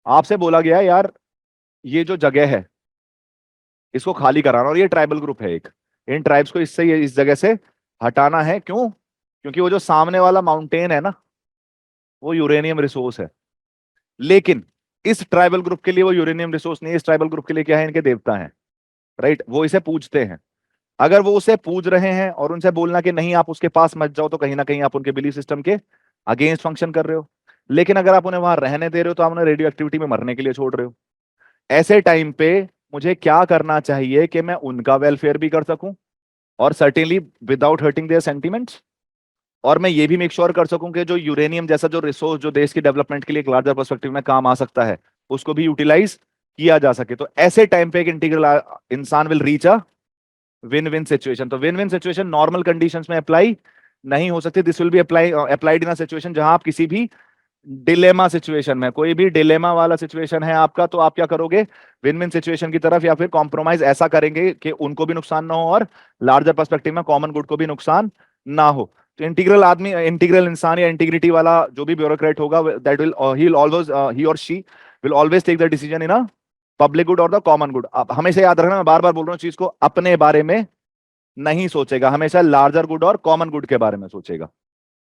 आपसे बोला गया है यार ये जो जगह है इसको खाली कराना, और ये ट्राइबल ग्रुप है एक, इन ट्राइब्स को इससे इस जगह से हटाना है। क्यों? क्योंकि वो जो सामने वाला माउंटेन है ना, वो यूरेनियम रिसोर्स है। लेकिन इस ट्राइबल ग्रुप के लिए वो यूरेनियम रिसोर्स नहीं है, इस ट्राइबल ग्रुप के लिए क्या है, इनके देवता हैं, राइट? वो इसे पूजते हैं। अगर वो उसे पूज रहे हैं और उनसे बोलना कि नहीं आप उसके पास मत जाओ, तो कहीं ना कहीं आप उनके बिलीफ सिस्टम के अगेंस्ट फंक्शन कर रहे हो। लेकिन अगर आप उन्हें वहां रहने दे रहे हो तो आप उन्हें रेडियो एक्टिविटी में मरने के लिए छोड़ रहे हो। ऐसे टाइम पे मुझे क्या करना चाहिए कि मैं उनका वेलफेयर भी कर सकूं, और certainly without hurting their sentiments, और मैं ये भी मेक श्योर कर सकूं कि जो यूरेनियम जैसा जो रिसोर्स जो देश की डेवलपमेंट के लिए एक लार्जर पर्सपेक्टिव में काम आ सकता है, उसको भी यूटिलाइज किया जा सके। तो ऐसे टाइम पे एक इंटीग्रल इंसान will reach a win win situation. तो win win situation normal conditions में अप्लाई नहीं हो सकती। This will be applied in a situation जहां आप किसी भी डिलेमा सिचुएशन में, कोई भी डिलेमा वाला सिचुएशन है आपका, तो आप क्या करोगे, विन विन सिचुएशन की तरफ, या फिर कॉम्प्रोमाइज ऐसा करेंगे कि उनको भी नुकसान ना हो और लार्जर पर्सपेक्टिव में कॉमन गुड को भी नुकसान ना हो। तो इंटीग्रल आदमी, इंटीग्रल इंसान या इंटीग्रिटी वाला जो भी ब्यूरोक्रेट होगा, that will he will always, he or she will always take the decision in a public good or the common good. आप हमेशा याद रखना, मैं बार बार बोल रहा हूँ चीज को, अपने बारे में नहीं सोचेगा, हमेशा लार्जर गुड और कॉमन गुड के बारे में सोचेगा।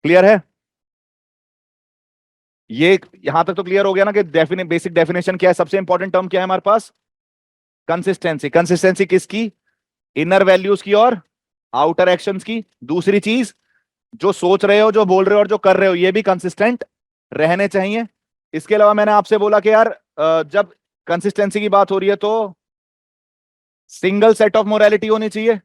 क्लियर है? ये यहां तक तो क्लियर हो गया ना कि बेसिक डेफिनेशन क्या है, सबसे इंपॉर्टेंट टर्म क्या है हमारे पास? कंसिस्टेंसी। कंसिस्टेंसी किसकी? इनर वैल्यूज की और आउटर एक्शंस की। दूसरी चीज, जो सोच रहे हो, जो बोल रहे हो और जो कर रहे हो, ये भी कंसिस्टेंट रहने चाहिए। इसके अलावा मैंने आपसे बोला कि यार जब कंसिस्टेंसी की बात हो रही है तो सिंगल सेट ऑफ मोरालिटी होनी चाहिए।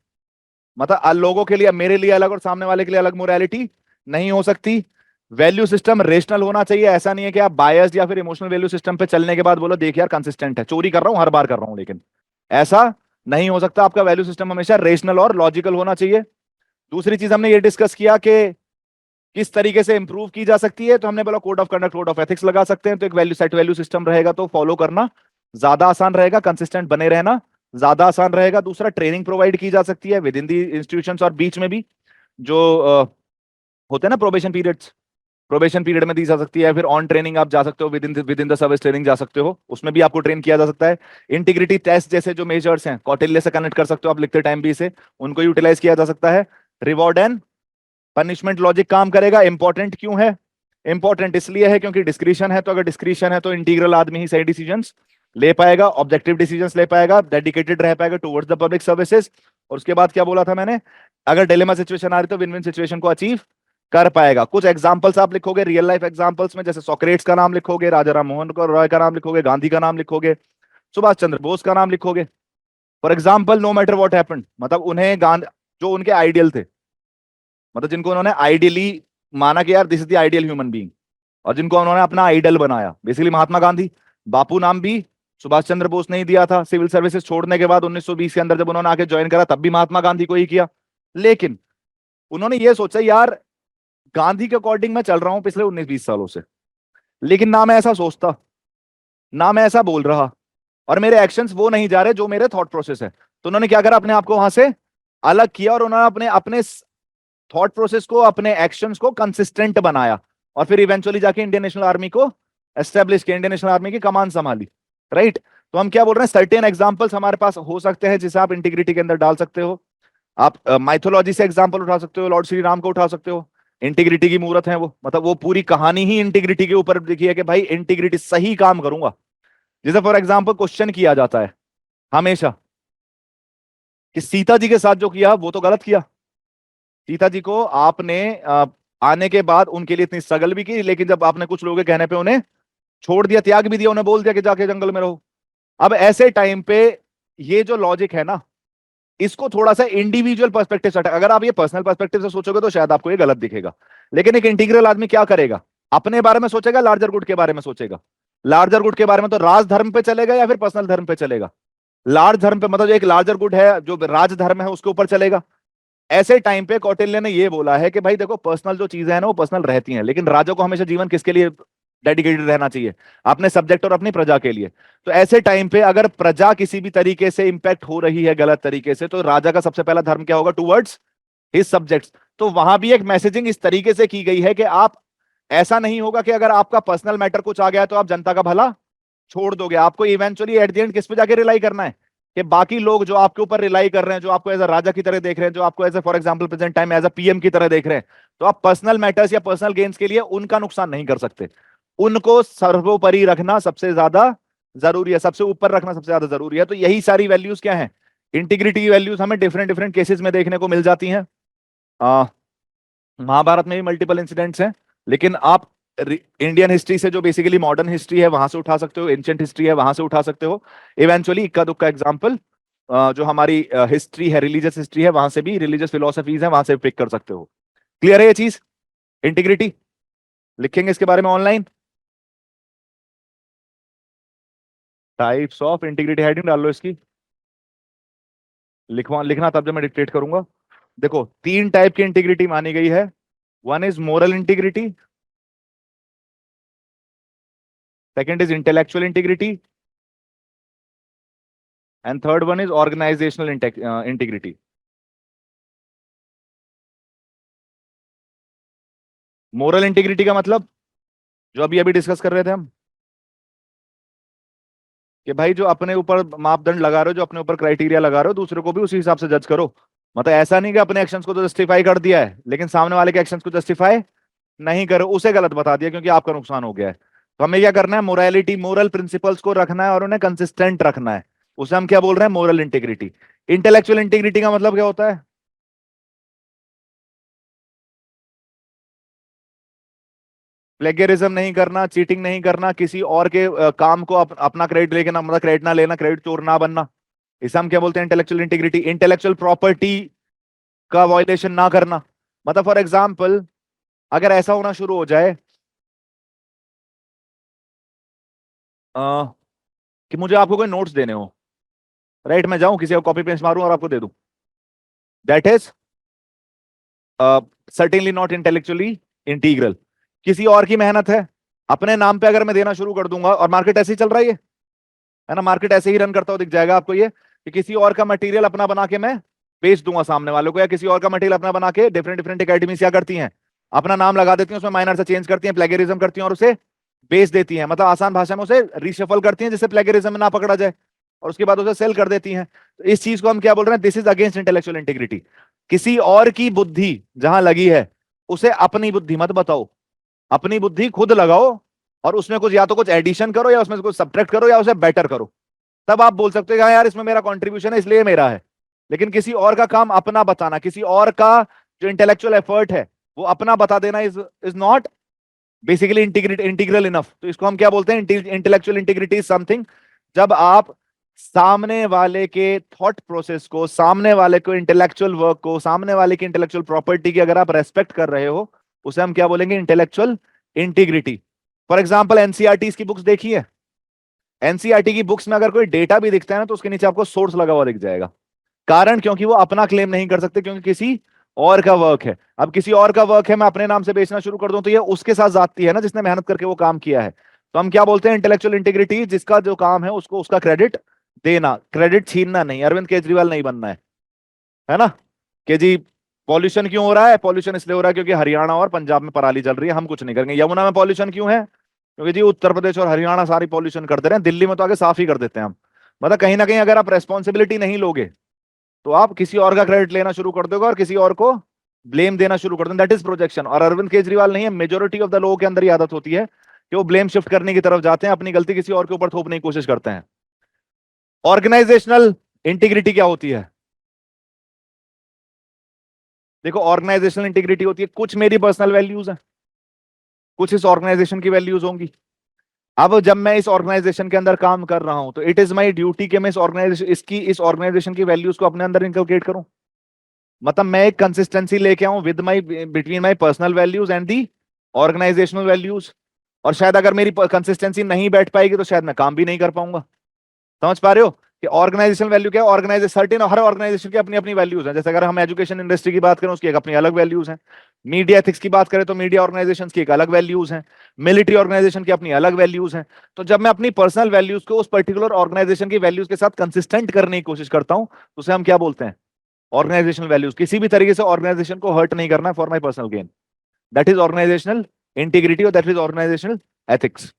मतलब लोगों के लिए, मेरे लिए अलग और सामने वाले के लिए अलग मोरालिटी नहीं हो सकती। वैल्यू सिस्टम रेशनल होना चाहिए। ऐसा नहीं है कि आप बायस्ड या फिर इमोशनल वैल्यू सिस्टम पे चलने के बाद बोलो देख यार कंसिस्टेंट है, चोरी कर रहा हूं हर बार कर रहा हूं, लेकिन ऐसा नहीं हो सकता। आपका वैल्यू सिस्टम हमेशा रेशनल और लॉजिकल होना चाहिए। दूसरी चीज हमने ये डिस्कस किया कि किस तरीके से इंप्रूव की जा सकती है, तो हमने बोला code of conduct, code of ethics लगा सकते हैं। तो एक वैल्यू सेट वैल्यू सिस्टम रहेगा तो फॉलो करना ज्यादा आसान रहेगा, कंसिस्टेंट बने रहना ज्यादा आसान रहेगा। दूसरा, ट्रेनिंग प्रोवाइड की जा सकती है विद इन दी इंस्टीट्यूशंस और बीच में भी, जो होते हैं ना प्रोबेशन पीरियड्स, प्रोबेशन पीरियड में दी जा सकती है। फिर ऑन ट्रेनिंग आप जा सकते हो, with in the service training जा सकते हो, उसमें भी आपको ट्रेन किया जा सकता है। इंटीग्रिटी टेस्ट जैसे जो मेजर्स हैं, कौटिल्य से कनेक्ट कर सकते हो आप लिखते टाइम भी इसे, उनको यूटिलाइज किया जा सकता है। रिवॉर्ड एंड पनिशमेंट लॉजिक काम करेगा। इंपॉर्टेंट क्यों है? इंपॉर्टेंट इसलिए है क्योंकि डिस्क्रिशन है, तो अगर डिस्क्रिशन है तो इंटीग्रल आदमी ही सही डिसीजंस ले पाएगा, ऑब्जेक्टिव डिसीजंस ले पाएगा, डेडिकेटेड रह पाएगा टुवर्ड्स द पब्लिक सर्विसेज। और उसके बाद क्या बोला था मैंने, अगर डिलेमा सिचुएशन आ रही तो विन विन सिचुएशन को अचीव कर पाएगा। कुछ एग्जांपल्स आप लिखोगे रियल लाइफ एग्जांपल्स में, जैसे सोक्रेट्स का नाम लिखोगे, राजा राम मोहन रॉय का नाम लिखोगे, गांधी का नाम लिखोगे, सुभाष चंद्र बोस का नाम लिखोगे। For example, no matter what happened, मतलब उन्हें जो उनके आइडियल थे, मतलब जिनको उन्होंने आइडियली माना कि यार this is the ideal human being, और जिनको उन्होंने अपना आइडल बनाया, बेसिकली महात्मा गांधी। बापू नाम भी सुभाष चंद्र बोस ने ही दिया था, सिविल सर्विसेज छोड़ने के बाद 1920 के अंदर जब उन्होंने आके ज्वाइन करा तब भी महात्मा गांधी को ही किया। लेकिन उन्होंने ये सोचा यार गांधी के अकॉर्डिंग मैं चल रहा हूं पिछले 19-20 सालों से, लेकिन ना मैं ऐसा सोचता, ना मैं ऐसा बोल रहा, और मेरे एक्शंस वो नहीं जा रहे जो मेरे थॉट प्रोसेस है। तो उन्होंने क्या करा, अपने आप को वहां से अलग किया, और उन्होंने अपने अपने थॉट प्रोसेस को, अपने एक्शंस को कंसिस्टेंट बनाया, और फिर इवेंचुअली जाके इंडियन नेशनल आर्मी को एस्टेब्लिश किया, इंडियन नेशनल आर्मी की कमान संभाली। राइट। तो हम क्या बोल रहे हैं, सर्टेन एग्जांपल्स हमारे पास हो सकते हैं जिसे आप इंटीग्रिटी के अंदर डाल सकते हो। आप माइथोलॉजी से एग्जांपल उठा सकते हो, लॉर्ड श्री राम को उठा सकते हो, इंटीग्रिटी की मूर्त है वो, मतलब वो पूरी कहानी ही इंटीग्रिटी के ऊपर लिखी है कि भाई इंटीग्रिटी सही काम करूंगा। जैसे फॉर एग्जांपल क्वेश्चन किया जाता है हमेशा कि सीता जी के साथ जो किया वो तो गलत किया। सीता जी को आपने आने के बाद उनके लिए इतनी स्ट्रगल भी की, लेकिन जब आपने कुछ लोगों के कहने पे उन्हें छोड़ दिया, त्याग भी दिया, उन्हें बोल दिया कि जाके जंगल में रहो। अब ऐसे टाइम पे ये जो लॉजिक है ना, इसको थोड़ा सा इंडिविजुअल पर्सपेक्टिव से, अगर आप ये पर्सनल पर्सपेक्टिव से सोचोगे तो शायद आपको ये गलत दिखेगा, लेकिन एक इंटीग्रल आदमी क्या करेगा, अपने बारे में सोचेगा, लार्जर गुड के बारे में सोचेगा। लार्जर गुड के बारे में तो राज धर्म पे चलेगा या फिर पर्सनल धर्म पे चलेगा। लार्ज धर्म पे, मतलब एक लार्जर गुड है जो राज धर्म है उसके ऊपर चलेगा। ऐसे टाइम पे कौटिल्य ने ये बोला है कि भाई देखो पर्सनल जो चीजें हैं ना वो पर्सनल रहती हैं, लेकिन राजा को हमेशा जीवन किसके लिए डेडिकेटेड रहना चाहिए, अपने सब्जेक्ट और अपनी प्रजा के लिए। तो ऐसे टाइम पे अगर प्रजा किसी भी तरीके से इंपैक्ट हो रही है गलत तरीके से, तो राजा का सबसे पहला धर्म क्या होगा, टूवर्ड्स हिज सब्जेक्ट्स। तो वहां भी एक मैसेजिंग इस तरीके से की गई है कि आप, ऐसा नहीं होगा कि अगर आपका पर्सनल मैटर कुछ आ गया तो आप जनता का भला छोड़ दोगे। आपको इवेंचुअली एट द एंड किस पे जाके रिलाई करना है, कि बाकी लोग जो आपके ऊपर रिलाई कर रहे हैं, जो आपको एज अ राजा की तरह देख रहे हैं, जो आपको as a for example present time as a PM की तरह देख रहे हैं, तो आप पर्सनल मैटर्स या पर्सनल गेन्स के लिए उनका नुकसान नहीं कर सकते। उनको सर्वोपरि रखना सबसे ज्यादा जरूरी है, सबसे ऊपर रखना सबसे ज्यादा जरूरी है। तो यही सारी वैल्यूज क्या है, इंटीग्रिटी की वैल्यूज हमें डिफरेंट डिफरेंट केसेस में देखने को मिल जाती हैं। महाभारत में भी मल्टीपल इंसिडेंट्स हैं, लेकिन आप इंडियन हिस्ट्री से, जो बेसिकली मॉडर्न हिस्ट्री है, वहां से उठा सकते हो, एंशिएंट हिस्ट्री है वहां से उठा सकते हो। इवेंचुअली इक्का दुक्का एग्जांपल जो हमारी हिस्ट्री है, रिलीजियस हिस्ट्री है, वहां से भी, रिलीजियस फिलोसफीज है वहां से पिक कर सकते हो। क्लियर है ये चीज, इंटीग्रिटी लिखेंगे इसके बारे में online. Types of integrity heading डाल लो इसकी, लिखना तब जब मैं डिक्टेट करूंगा। देखो 3 टाइप की इंटीग्रिटी मानी गई है। One is moral integrity, second is intellectual integrity, and third one is organisational integrity. Moral integrity का मतलब जो अभी अभी डिस्कस कर रहे थे हम, कि भाई जो अपने ऊपर मापदंड लगा रहे हो, जो अपने ऊपर क्राइटेरिया लगा रहे हो, दूसरे को भी उसी हिसाब से जज करो। मतलब ऐसा नहीं कि अपने एक्शंस को तो जस्टिफाई कर दिया है, लेकिन सामने वाले के एक्शंस को जस्टिफाई नहीं करो, उसे गलत बता दिया क्योंकि आपका नुकसान हो गया है। तो हमें क्या करना है, मोरालिटी, मोरल प्रिंसिपल्स को रखना है और उन्हें कंसिस्टेंट रखना है। उसे हम क्या बोल रहे हैं, मोरल इंटीग्रिटी। इंटेलेक्चुअल इंटीग्रिटी का मतलब क्या होता है, प्लेगरिज्म नहीं करना, चीटिंग नहीं करना, किसी और के काम को अपना क्रेडिट लेके ना, मतलब क्रेडिट ना लेना, क्रेडिट चोर ना बनना। इसे हम क्या बोलते हैं, इंटेलेक्चुअल इंटीग्रिटी। इंटेलेक्चुअल प्रॉपर्टी का वायलेशन ना करना, मतलब फॉर एग्जाम्पल अगर ऐसा होना शुरू हो जाए कि मुझे आपको कोई नोट्स देने हो, राइट, मैं जाऊं किसी को कॉपी पेस्ट मारूं और आपको दे दूं, that is certainly not intellectually integral. किसी और की मेहनत है, अपने नाम पे अगर मैं देना शुरू कर दूंगा, और मार्केट ऐसे ही चल रहा है ना, मार्केट ऐसे ही रन करता हो, दिख जाएगा आपको ये, कि किसी और का मटेरियल अपना बना के मैं बेच दूंगा सामने वालों को, या किसी और का मटेरियल अपना बना के डिफरेंट डिफरेंट एकेडमी क्या करती हैं, अपना नाम लगा देती हैं, उसमें माइनर से चेंज करती हैं, प्लेगरिज्म करती हैं और उसे बेच देती हैं, मतलब आसान भाषा में उसे रिशफल करती हैं जिससे प्लेगरिज्म में ना पकड़ा जाए, और उसके बाद उसे सेल कर देती हैं। तो इस चीज को हम क्या बोल रहे हैं, this is against intellectual integrity. किसी और की बुद्धि जहां लगी है उसे अपनी बुद्धि मत बताओ, अपनी बुद्धि खुद लगाओ, और उसमें कुछ, या तो कुछ एडिशन करो, या उसमें कुछ सब्ट्रैक्ट करो, या उसे बेटर करो। तब आप बोल सकते हो हाँ यार इसमें मेरा कंट्रीब्यूशन है इसलिए मेरा है। लेकिन किसी और का काम अपना बताना, किसी और का जो इंटेलेक्चुअल एफर्ट है वो अपना बता देना is not basically integral enough. तो इसको हम क्या बोलते हैं? इंटेलेक्चुअल इंटीग्रिटी इज समथिंग जब आप सामने वाले के थॉट प्रोसेस को, सामने वाले को इंटेलेक्चुअल वर्क को, सामने वाले की इंटेलेक्चुअल प्रॉपर्टी की अगर आप रेस्पेक्ट कर रहे हो, उसे हम क्या बोलेंगे? Intellectual integrity. For example NCERT की बुक्स देखी है? एनसीईआरटी की बुक्स में अगर कोई डेटा भी दिखता है ना, तो उसके नीचे आपको सोर्स लगा हुआ दिख जाएगा। कारण क्योंकि वो अपना क्लेम नहीं कर सकते, क्योंकि किसी और का वर्क है। अब किसी और का वर्क है, मैं अपने नाम से बेचना शुरू कर दूं, तो ये उसके साथ जाती है ना, जिसने मेहनत करके वो काम किया है। तो हम क्या बोलते हैं? इंटेलेक्चुअल इंटीग्रिटी, जिसका जो काम है उसको उसका क्रेडिट देना, क्रेडिट छीनना नहीं। अरविंद केजरीवाल नहीं बनना है ना? कि जी पॉल्यूशन क्यों हो रहा है? पॉल्यूशन इसलिए हो रहा है क्योंकि हरियाणा और पंजाब में पराली जल रही है, हम कुछ नहीं करेंगे। यमुना में पॉल्यूशन क्यों है? क्योंकि जी उत्तर प्रदेश और हरियाणा सारी पॉल्यूशन कर दे रहे हैं, दिल्ली में तो आगे साफ ही कर देते हैं हम। मतलब कहीं ना कहीं अगर आप रेस्पॉन्सिबिलिटी नहीं लोगे, तो आप किसी और का क्रेडिट लेना शुरू कर दोगे और किसी और को ब्लेम देना शुरू कर दोगे। That is projection. और अरविंद केजरीवाल नहीं है, मेजोरिटी ऑफ द लोगों के अंदर ये आदत होती है कि वो ब्लेम शिफ्ट करने की तरफ जाते हैं, अपनी गलती किसी और के ऊपर थोपने की कोशिश करते हैं। ऑर्गेनाइजेशनल इंटीग्रिटी क्या होती है? देखो, ऑर्गेनाइजेशनल इंटीग्रिटी होती है, कुछ मेरी पर्सनल वैल्यूज हैं, कुछ इस ऑर्गेनाइजेशन की वैल्यूज होंगी। अब जब मैं इस ऑर्गेनाइजेशन के अंदर काम कर रहा हूं, तो इट इज माय ड्यूटी कि मैं इस ऑर्गेनाइजेशन की वैल्यूज को अपने अंदर इंकलकेट करूं। मतलब मैं एक कंसिस्टेंसी लेके आऊं with my between my personal values and the organisational values. और शायद अगर मेरी कंसिस्टेंसी नहीं बैठ पाएगी, तो शायद मैं काम भी नहीं कर पाऊंगा। समझ पा रहे हो कि ऑर्गेनाइजेशनल वैल्यू क्या है? ऑर्गेनाइजेशन सर्टेन, हर ऑर्गेनाइजेशन की अपनी अपनी वैल्यूज हैं। जैसे अगर हम एजुकेशन इंडस्ट्री की बात करें, उसकी एक अपनी अलग वैल्यूज हैं। मीडिया एथिक्स की बात करें तो मीडिया ऑर्गेनाइजेशन की एक अलग वैल्यूज हैं। मिलिट्री ऑर्गेनाइजेशन की अपनी अलग वैल्यूज हैं। तो जब मैं अपनी पर्सनल वैल्यूज को उस पर्टिकुलर ऑर्गेनाइजेशन की वैल्यूज के साथ कंसिस्टेंट करने की कोशिश करता हूं, तो उसे हम क्या बोलते हैं? Organisational values. किसी भी तरीके से ऑर्गेनाइजेशन को हर्ट नहीं करना है for my personal gain. That is organisational integrity और दैट इज ऑर्गेनाइजेशनल एथिक्स।